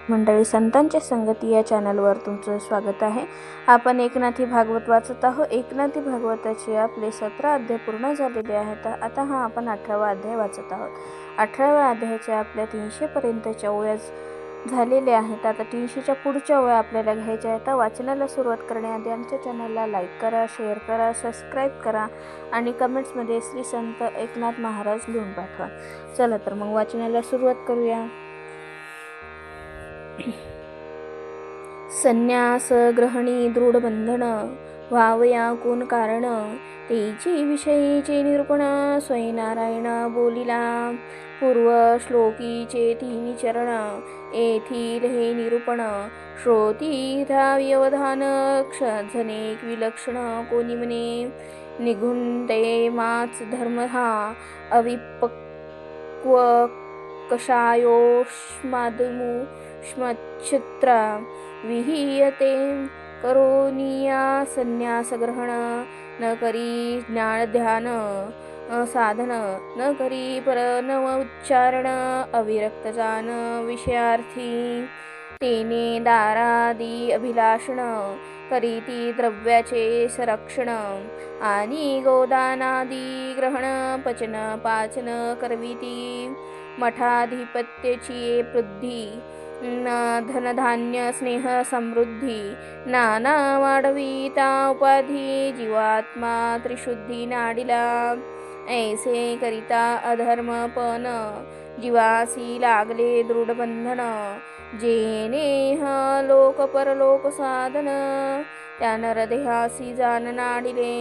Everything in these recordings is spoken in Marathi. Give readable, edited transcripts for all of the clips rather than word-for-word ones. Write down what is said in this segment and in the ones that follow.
मंडळी, संतांच्या संगती या चॅनलवर तुमचं स्वागत आहे. आपण एकनाथी भागवत वाचत आहोत. एकनाथी भागवताचे आपले 17 अध्याय पूर्ण झालेले आहेत. आता आपण 18वा अध्याय वाचत आहोत. 18व्या अध्यायाच्या आपल्या 300 पर्यंतच्या ओव्या झालेल्या आहेत. आता 300च्या पुढच्या ओव्या आपल्याला घ्यायच्या आहेत. वाचनाला सुरुवात करण्याआधी आमच्या चॅनलला लाईक करा, शेअर करा, सबस्क्राईब करा आणि कमेंट्समध्ये श्री संत एकनाथ महाराज लिहून पाठवा. चला तर मग वाचनाला सुरुवात करूया. संन्यास ग्रहणी दृढ बंधन व्हावया कोण कारण, तेची विषयीचे निरूपण स्वयंनारायण बोलिला. पूर्व श्लोकीचे तिन्ही चरण येथील हे निरूपण, श्रोती व्यवधान क्षणेक विलक्षण कोणी म्हणे. निघून ते माच धर्म हा अविपक्व कषायोष्मादमुष्मच्छित्रा विहीयते. करोनिया संन्यास ग्रहण न करी ज्ञान ध्यान साधन, न करी परनव उच्चारण अविरक्त जान विषयार्थी. तेने दारादी अभिलाषण करीती द्रव्याचे संरक्षण, आणि गोदानादी ग्रहण पचन पाचन करविती. मठाधिपत्याची वृद्धी धनधान्य स्नेह समृद्धी, नाना वाढविता उपाधी जीवात्मा त्रिशुद्धी नाडिला. ऐसे करिता अधर्मपण जीवासी लागले दृढ बंधन, जेने लोक परलोक साधन त्या नरदेहासी जान नाडिले.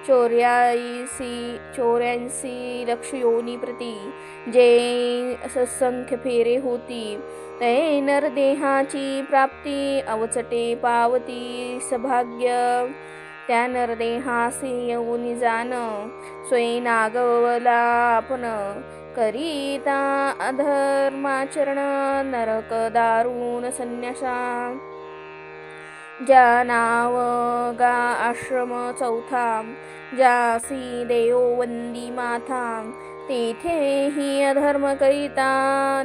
84 लक्ष योनी प्रती जे असंख्य फेरे होती, ते नरदेहाची प्राप्ती अवचटे पावती सभाग्य. त्या नरदेहासी येऊनी जान स्वयं आपण, करीता अधर्माचरण नरक दारुण संन्यासा. ज्या नाव गा आश्रम चौथा, ज्यासी देव वंदी माथा, तेथेही अधर्म करिता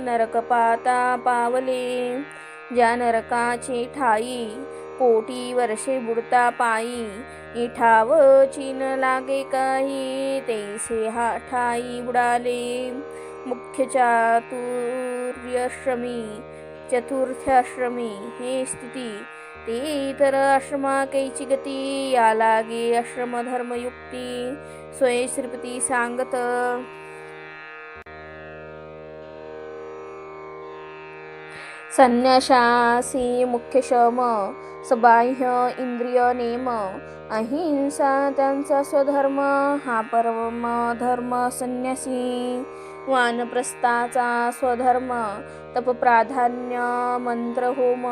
नरक पाता पावले. ज्या नरकाची ठाई कोटी वर्षे बुडता पायी, इठाव चिन लागे काही, तैसे हा ठाई बुडाले. मुख्य चतुर्थाश्रमी हे स्थिती, ते इतर आश्रमा कैची गती, या लागे आश्रम धर्मयुक्ती. स्वय श्रीपती सांगत. संन्याशासी मुख्य शम सबाह्य इंद्रिय नेम, अहिंसा त्यांचा स्वधर्म हा परम धर्म संन्यासी. वानप्रस्थाचा स्वधर्म तप प्राधान्य मंत्र होम,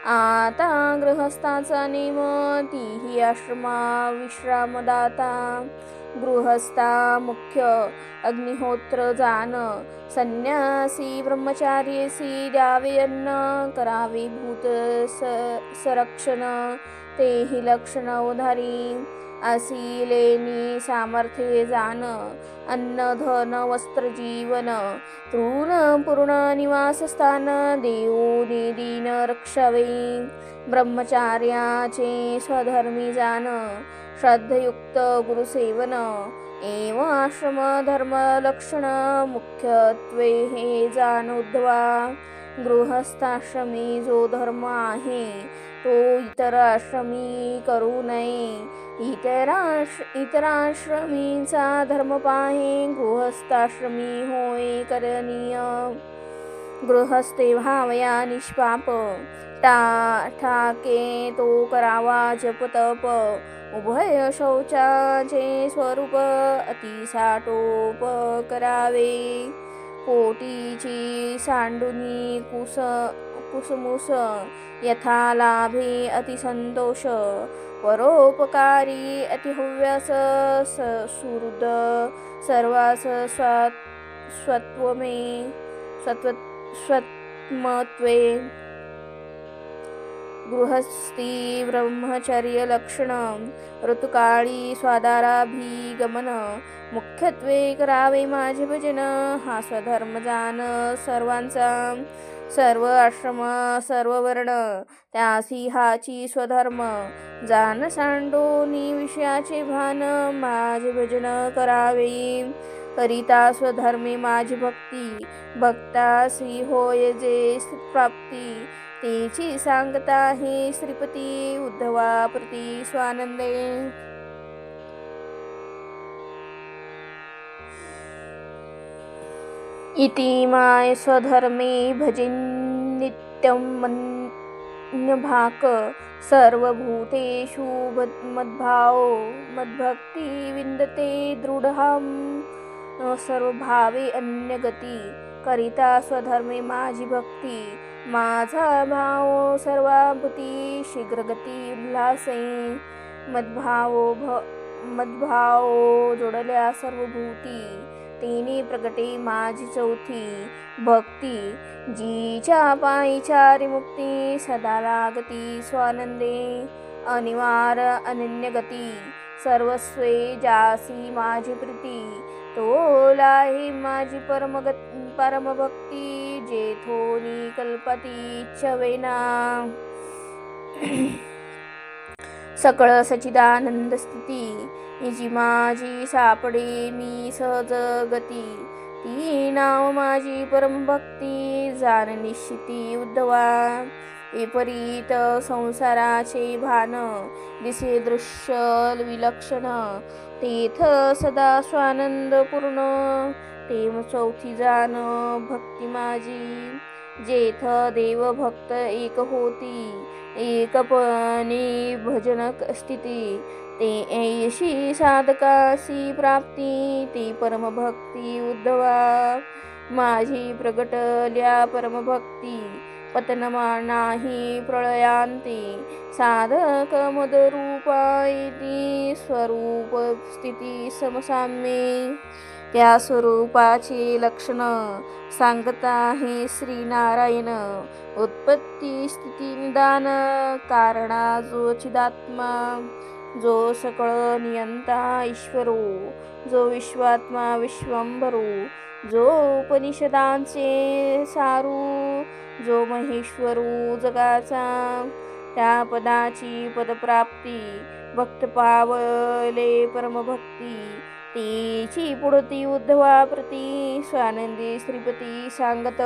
आता गृहस्थाचा नेम तीही आश्रमा विश्रामदाता. गृहस्था मुख्य अग्निहोत्र जान, संन्यासी ब्रह्मचार्यसी द्यावे अन्न, करावे भूत संरक्षण तेही लक्षण उधारी. असी लेनी सामर्थ्ये जान, अन्न धन वस्त्र जीवन, तृण पूर्ण निवासस्थान, देऊनी दीन रक्षावे. ब्रह्मचार्याचे स्वधर्मी जान, श्रद्धयुक्त गुरुसेवन, एव आश्रम धर्म लक्षण मुख्यत्वे हे जान उद्धवा. गृहस्थाश्रमी जो धर्म आहे, तो इतर आश्रमी करू नये. इतराश्रमीचा धर्म पाहे, गृहस्थाश्रमी होय करणीय. गृहस्थे व्हावया निष्पाप, ठाके तो करावा जप तप, उभय शौचाचे स्वरूप अतिसाटोप करावे. कोटीची सांडुनी कुसमुस, यथा लाभे अतिसंतोष, परोपकारी अतिहव्यास, सुहृद सर्वास स्वत्मत्वे. गृहस्थी ब्रह्मचर्य लक्षण, ऋतुकाळी स्वादाराभिगमन, मुख्यत्वे करावे माझे भजन हा स्वधर्म जान सर्वांचा. सर्व आश्रम सर्व वर्ण त्यासी हाची स्वधर्म जान सांडोनी विषयाचे भान माझे भजन करावे करिता स्वधर्मी माझी भक्ती भक्तासी होय जे प्राप्ती तेची सांगता हे श्रीपती उद्धवा प्रती स्वानंदे इति माय स्वधर्मे भजिन नित्यं मन्यभाक सर्वभूतेषु मद्भक्ति विन्दते दृढहं सर्वभावे अन्यगती करिता स्वधर्मे माझी भक्ती माझा भाव सर्वाभूती शीघ्रगती उल्हासे मद्भाव जोडल्या सर्वभूती तिने प्रगटे माझी चौथी भक्ती जीच्या पायी चारी मुक्ती सदा लागती स्वानंदे अनिवार अनन्यगती सर्वस्वे जासी माझी प्रीती तो लाही माझी परमभक्ती जेथोनी कल्पती इच्छवेना सकळ सचिदानंद स्थिती जी माझी सापडे मी सहज गती ती नाव माझी परमभक्ती जाण निश्चिती उद्धवा विपरीत संसाराचे भान दिसे दृश्य विलक्षण तेथ सदा स्वानंद पूर्ण तेम चौथी जाण भक्ती माझी जेथ देव भक्त एक होती एकपणी भजन स्थिती ते ऐशी साधकासी प्राप्ती ती परमभक्ती उद्धवा माझी प्रगटल्या परमभक्ती पतनमा नाही प्रळयांती साधक मदरूपायती स्वरूप स्थिती समसाम्ये त्या स्वरूपाचे लक्षण सांगता हे श्रीनारायण उत्पत्ती स्थिती निदान कारणा जो चिदात्मा जो सकळ नियंता ईश्वरो जो विश्वात्मा विश्वंभरो जो उपनिषदांचे सारू जो महेश्वरू जगाचा त्या पदाची पदप्राप्ती भक्त पावले परमभक्ती तीची पुढती उद्धवा प्रती स्वानंदी श्रीपती सांगत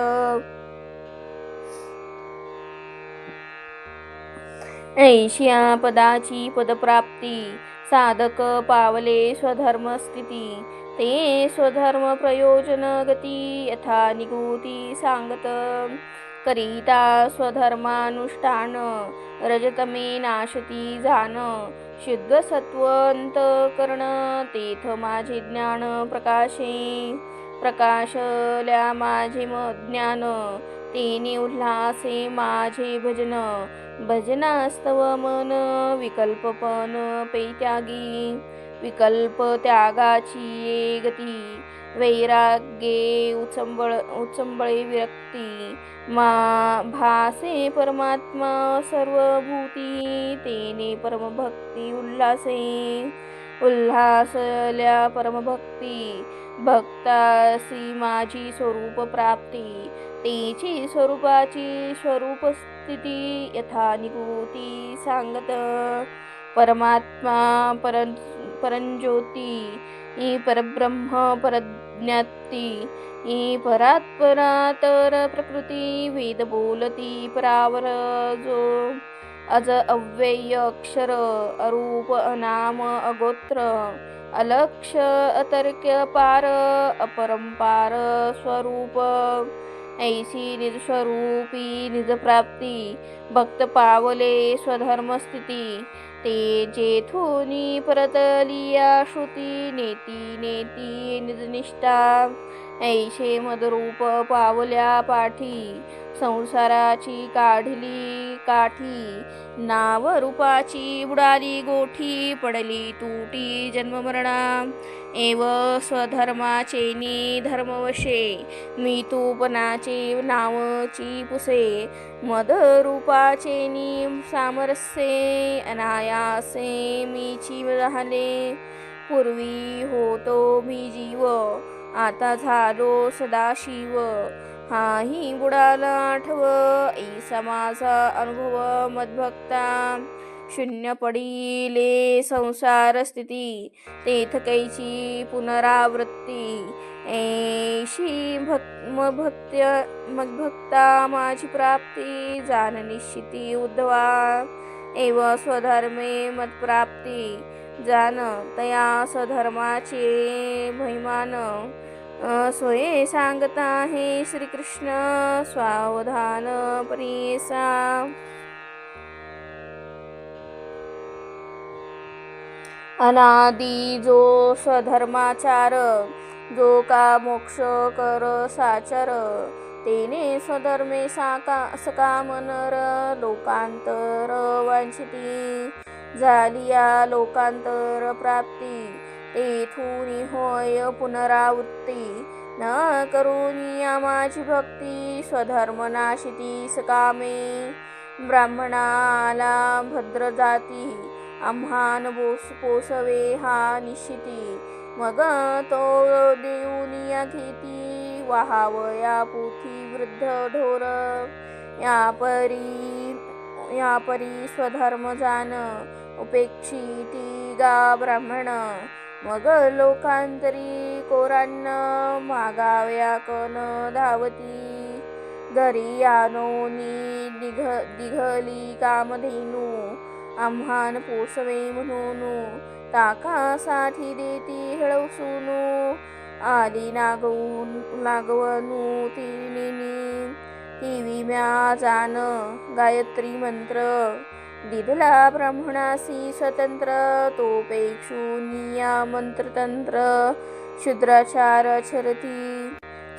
ऐशिया पदाची पदप्राप्ती साधक पावले स्वधर्म स्थिती ते स्वधर्म प्रयोजन गती यथा निगुती सांगत करिता स्वधर्मानुष्ठान रजतमे नाशती जाण शुद्ध सत्वंत कर्ण तेथ माझे ज्ञान प्रकाशल्या माझे ज्ञान तेने उल्हासे माझे भजनास्तव मन विकल्पपन पैत्यागी विकल्प त्यागाची ये गती वैराग्ये उचंबळे विरक्ती भासे परमात्मा सर्वभूती तेने परमभक्ती उल्हासल्या परमभक्ती भक्तासी माझी स्वरूप प्राप्ती तेची स्वरूपाची स्वरूप स्थिती यथा निगुती सांगत परमात्मा परंज्योती ही परब्रह्म परज्ञाती ही परात्परातर प्रकृती वेद बोलती परावर जो अज अव्यय अक्षर अरूप अनाम अगोत्र अलक्ष अतर्क्य पार अपरंपार स्वरूप ऐसी निज स्वरूपी निज प्राप्ती भक्त पावले स्वधर्म स्थिती ते जेथुनी परतलिया श्रुती नेती निज निष्ठा ऐशे मदरूप पावल्या पाठी संसाराची काढली काठी नाव रूपाची बुडाली गोठी पडली तुटी जन्ममरणा एव स्वधर्माचे धर्मवशे मी तूपनाचे नावची पुसे मदरूपाचे सामरस्ये अनायासे मीची झाले पूर्वी होतो मी जीव आता झालो सदाशिव हाही बुडाला आठव ऐसा माझा अनुभव मद्भक्ता शून्य पडिले संसार स्थिती तेथ कैची पुनरावृत्ती ऐशी मद्भक्ता माझी प्राप्ती जान निश्चिती उद्धवा एव स्वधर्मे मत्प्राप्ती जान तया स्वधर्माचे महिमान सोये सांगता हे श्रीकृष्ण स्वावधान परीसा अनादि जो स्वधर्माचार जो का मोक्ष कर साचर तेने स्वधर्मे सकाम नर लोकांतर वांछिती झालिया लोकांतर प्राप्ती तेथून होय पुनरावृत्ती न करुनिया माझी भक्ती स्वधर्म नाशिती सकामे ब्राह्मणाला भद्र जाती आम्हान पोसवे हा निश्चिती मग तो देऊनिया घेती वाहावया पोथी वृद्ध ढोर या परी स्वधर्म जान उपेक्षिती गा ब्राह्मण मग लोकांतरी कोरांना मागाव्या कन धावती घरी आणोनी दिघली कामधेनू आम्हान पोसवे म्हणून ताकासाठी देती हळवसूनू आली लागवनू तिने ती म्या जान गायत्री मंत्र दिधला ब्राह्मणासी स्वतंत्र तो पेक्षुनिया मंत्रतंत्र शुद्राचार चरती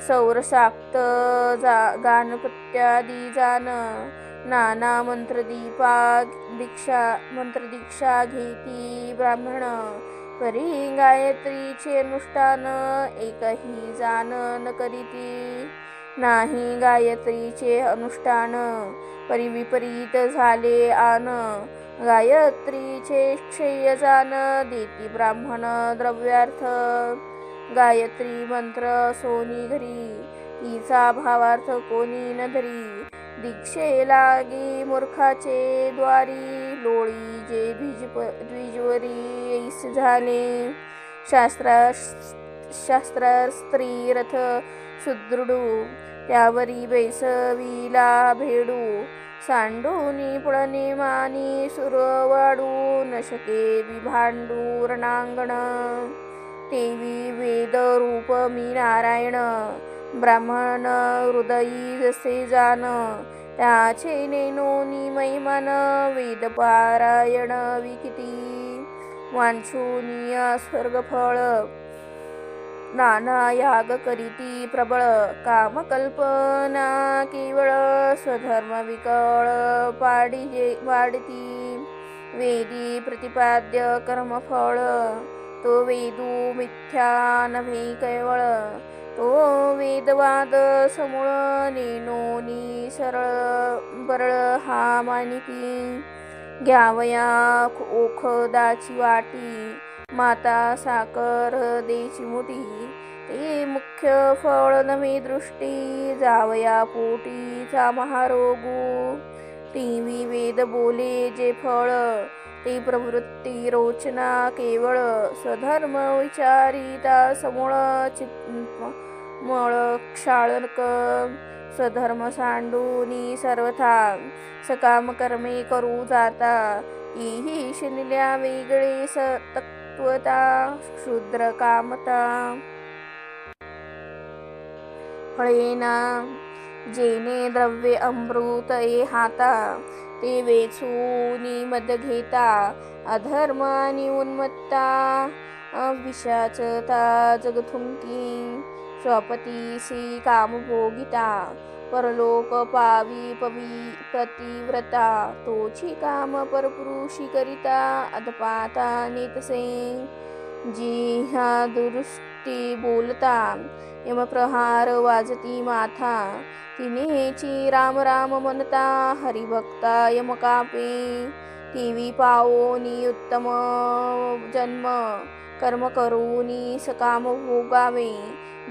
सौरसाक्त गाणपत्यादी जान नाना मंत्रदीक्षा घेती ब्राह्मण परी गायत्रीचे अनुष्ठान एकही जान न करीती नाही गायत्रीचे अनुष्ठान परिविपरीत झाले आन गायत्रीचे क्षय जान देती ब्राह्मण द्रव्यार्थ गायत्री मंत्र सोनी घरी तिचा भावार्थ कोणी न धरी दीक्षे लागी मूर्खाचे द्वारी लोळी जे द्विजवरी ऐस झाले शास्त्र रथ सुदृढू त्यावरी बैसविला भेडू सांडूनी पळणे मानी सुरवाडू न शके विभांडू रणांगण तेवी वेद रूप मी नारायण ब्राह्मण हृदयी जसे जान त्याचे नेनोनी महिमान वेद पारायण विकिती वांछुनीय स्वर्गफळ नाना याग करीती प्रबळ कामकल्पना केवळ स्वधर्म विकळ वाढती वेदी प्रतिपाद्य कर्मफळ तो वेदू मिथ्या नव्हे केवळ तो वेदवाद समूळ नेनोनी सरळ बरळ हा मानिती घ्यावया ओखदाची वाटी माता साकर देची मोठी ते मुख्य फळ नव्हे दृष्टी जावया पोटीचा महारोगू टीवी वेद बोले जे फळ ते प्रवृत्ती रोचना केवळ स्वधर्म विचारिता समूळ मळ क्षाळक स्वधर्म सांडूनी सर्वथा सकाम कर्मे करू जाता इही शिनल्या वेगळे तत्वता क्षुद्र कामता फळेना जेने द्रव्ये अमृत ये हाता ते वेचूनी मद घेता अधर्म आणि उन्मत्ता विषाचता जगथुंकी स्वपतीसी कामभोगिता परलोक पावी पतिव्रता तोची काम परपुरुषी करिता अधपाता नेतसे जिहा दुरुस्ती बोलता यमप्रहार वाजती माथा तिनेची राम राम म्हणता हरिभक्ता यमकापे टीवी पाओनी उत्तम जन्म कर्म करूनी सकाम भोगावे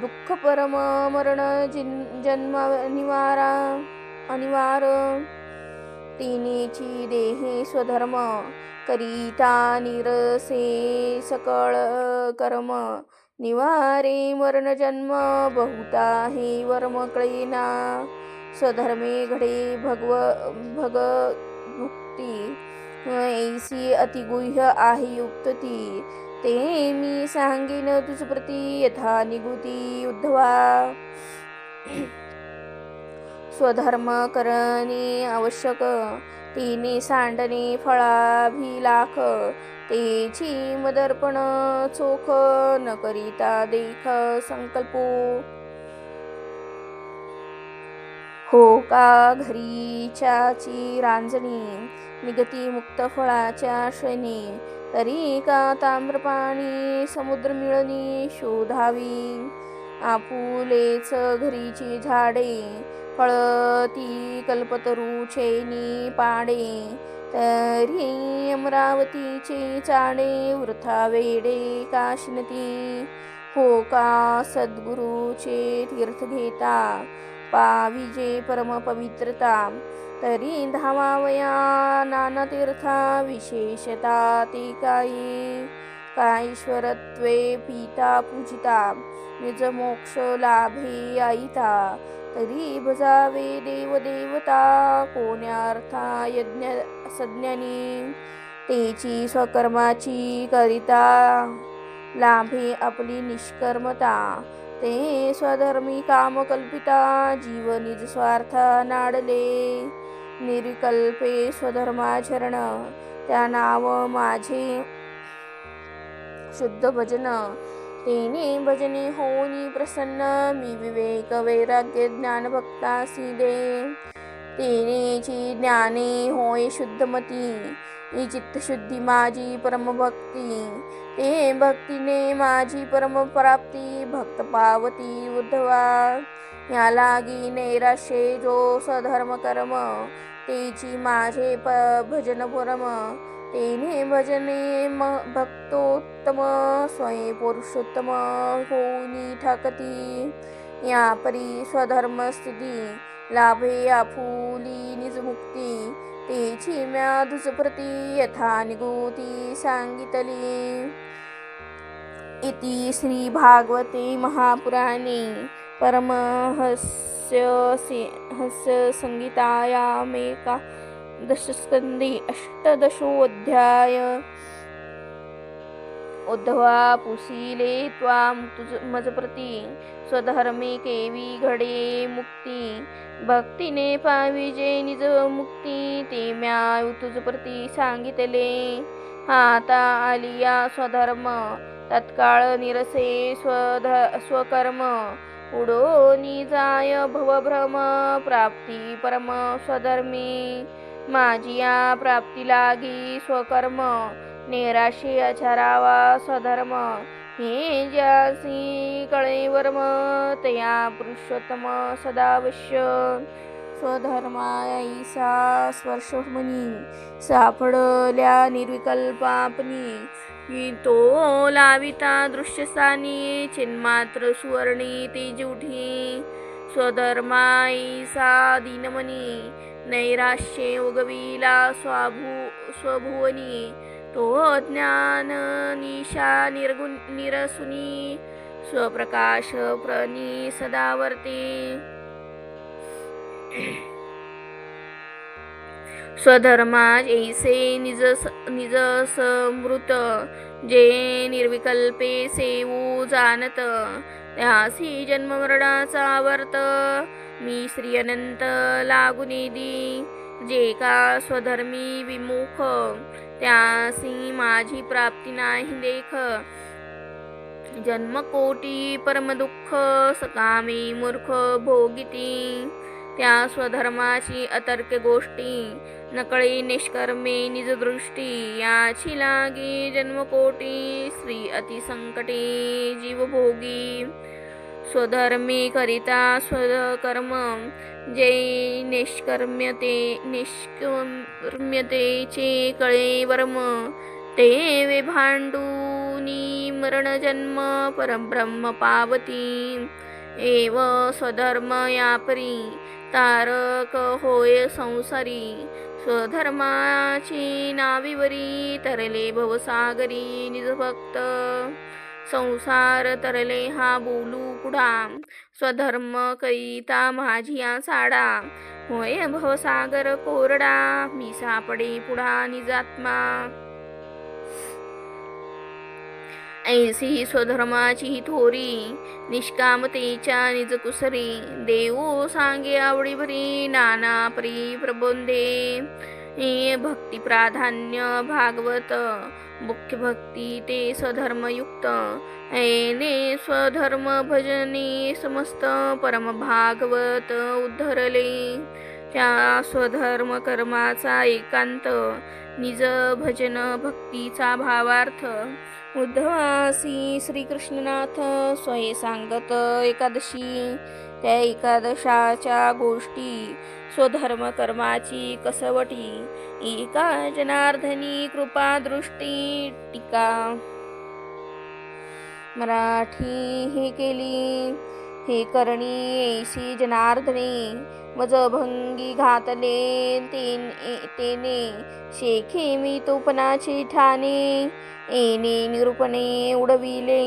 दुःख परम मरण जन्म अनिवार तिनेची देहे स्वधर्म करिता निरसे सकळ कर्म निवारे मरण जन्म बहुता हे वर्म कळेना स्वधर्मे घडे भग भुक्ती ऐसी अतिगुह्य आहे युक्ती ते मी सांगेन तुझ प्रती यथा निगुती उद्धवा स्वधर्म करणे आवश्यक तिने सांडणे फळाभिलाख तेची मदर्पण चोख न करिता देख संकल्पो हो का घरीच्याची रांजणी निगती मुक्त फळाच्या श्रेणी तरी का ताम्रपाणी समुद्र मिळणी शोधावी आपुलेच घरीची झाडे फळती कल्पतरूचेनी पाडे तरी अमरावतीचे चाडे वृथा वेडे काशिनती हो का सद्गुरूचे तीर्थ घेता पाविजे परम पवित्रता तरी धावावया नाना तीर्था विशेषता ते काय ईश्वरत्वे पिता पूजिता निज मोक्ष लाभे आईता तरी भजावे देव देवता कोण्यार्था यज्ञ सज्ञानी तेची स्वकर्माची करिता लाभे आपली निष्कर्मता ते स्वधर्मी काम कल्पिता जीव निज स्वार्थ नाडले निर्विकल्पे स्वधर्माचरण त्या नाव माझे शुद्ध भजन तेने भजने होनी प्रसन्न मी विवेक वैराग्य ज्ञान भक्तासी दे तेनेची ज्ञाने होय शुद्धमती ही चित्तशुद्धी माझी परमभक्ती ते भक्तीने माझी परमप्राप्ती भक्त पावती उद्धवा या लागी नैराश्ये जो सधर्म कर्म तेची माझे भजन परम तेने भजने भक्तोत्तम स्वयं पुरुषोत्तम होऊनी ठाकती या परी स्वधर्म स्थिती लाभे आपुली निजमुक्ती तेची म्या तुझ प्रती यथा निगुती सांगितली इति श्री भागवते महापुराणे परमहस्य संहितायामेकादशस्कन्धे अष्टादशोऽध्याय उद्धवा पुसीले त्वां मज प्रती स्वधर्मे केवी घडे मुक्ती भक्तीने पाविजे निज मुक्ती ते म्या तुझ प्रती सांगितले आता आलिया स्वधर्म तत्काळ निरसे स्वकर्म उडोनी जाय भवभ्रम प्राप्ती परम स्वधर्मी माझिया प्राप्ती लागी स्वकर्म नेराशे आचरावा स्वधर्म हे ज्यासी कळे वर्म तया पुरुषोत्तम सदावश्य स्वधर्मायैसा स्पर्शमनी सापडल्या निर्विकल्पापनी तो लाविता दृश्यसानी चिन्मात्र सुवर्णी तेजूठी स्वधर्मायैसा दीनमनी नैराश्ये उगविला स्वभुवनी तो ज्ञान निशा निरसुनी स्वप्रकाश प्रणी सदावर्ते स्वधर्माज ऐसे निज समृत जे निर्विकल्पे सेवू जानत त्यासी जन्म मरणाचा वर्त मी श्री अनंत लागुनेदी जे का स्वधर्मी विमुख त्यासी माझी प्राप्ती नाही देख जन्मकोटी परमदुःख सकामी मूर्ख भोगिती त्या स्वधर्माची अतर्क गोष्टी नकळे निष्कर्मे निजदृष्टी याची लागी जन्मकोटी श्री अतिसंकटे जीवभोगी स्वधर्मे करिता स्वकर्म जे निष्कर्म्यतेचे कळे वर्म ते वे भांडूनी मरणजन्म परब्रह्म पावती एव स्वधर्म यापरी तारक होय संसारी स्वधर्माची नावीवरी तरले भवसागरी निजभक्त संसार तरले हा बोलू पुढा स्वधर्म करिता माझिया साडा होय भवसागर कोरडा मी सापडे पुढा निजात्मा ऐसी स्वधर्माची थोरी निष्कामतेच्या निजकुसरी देऊ सांगे आवडी भरी नाना परी प्रबोधे भक्ती प्राधान्य भागवत मुख्य भक्ती ते स्वधर्मयुक्त ऐने स्वधर्म भजने समस्त परम भागवत उद्धरले त्या स्वधर्म कर्माचा एकांत निज भजन भक्तीचा भावार्थ उद्धवासी श्रीकृष्णनाथ स्वये सांगत एकादशी त्या एकादशाच्या गोष्टी स्वधर्म कर्माची कसवटी एका जनार्दनी कृपा दृष्टी टीका मराठी हे केली हे करणी ऐसी जनार्दने मज भंगी घातले तेने शेखे मी तोपनाचे ठाणे एने निरूपणे उडविले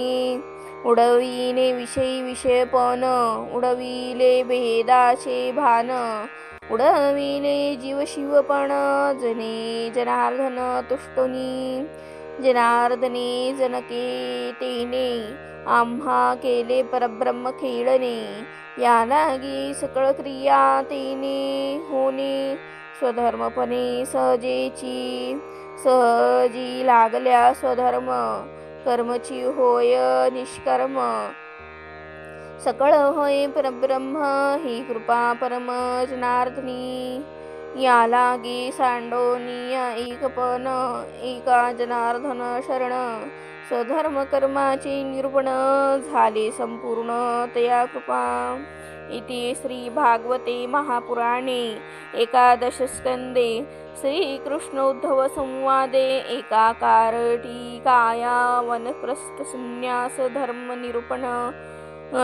विषयी विषयपण उडविले भेदाचे भान उडविले जीवशिवपण जने जनार्दन तुष्टोनी जनार्दने जनके तेने आम्हा केले परब्रह्म खेळणे या लागी सकळ क्रिया तेने होणे स्वधर्मपणे सहजी लागल्या स्वधर्म कर्मची होय निष्कर्म सकळ होय परब्रह्म ही कृपा परम जनार्दनी या लागी सांडोनिया एकपण एका जनार्दन शरण स्वधर्म कर्माचे निरूपण झाले संपूर्ण तया कृपा इति श्री भागवते महापुराणे एकादश स्कंदे श्रीकृष्ण उद्धव संवादे एकाकार टीकाया वनप्रस्थ संन्यास धर्म निरूपण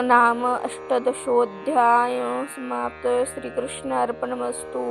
नाम अष्टादशोऽध्याय समाप्त. श्रीकृष्ण अर्पणमस्तु.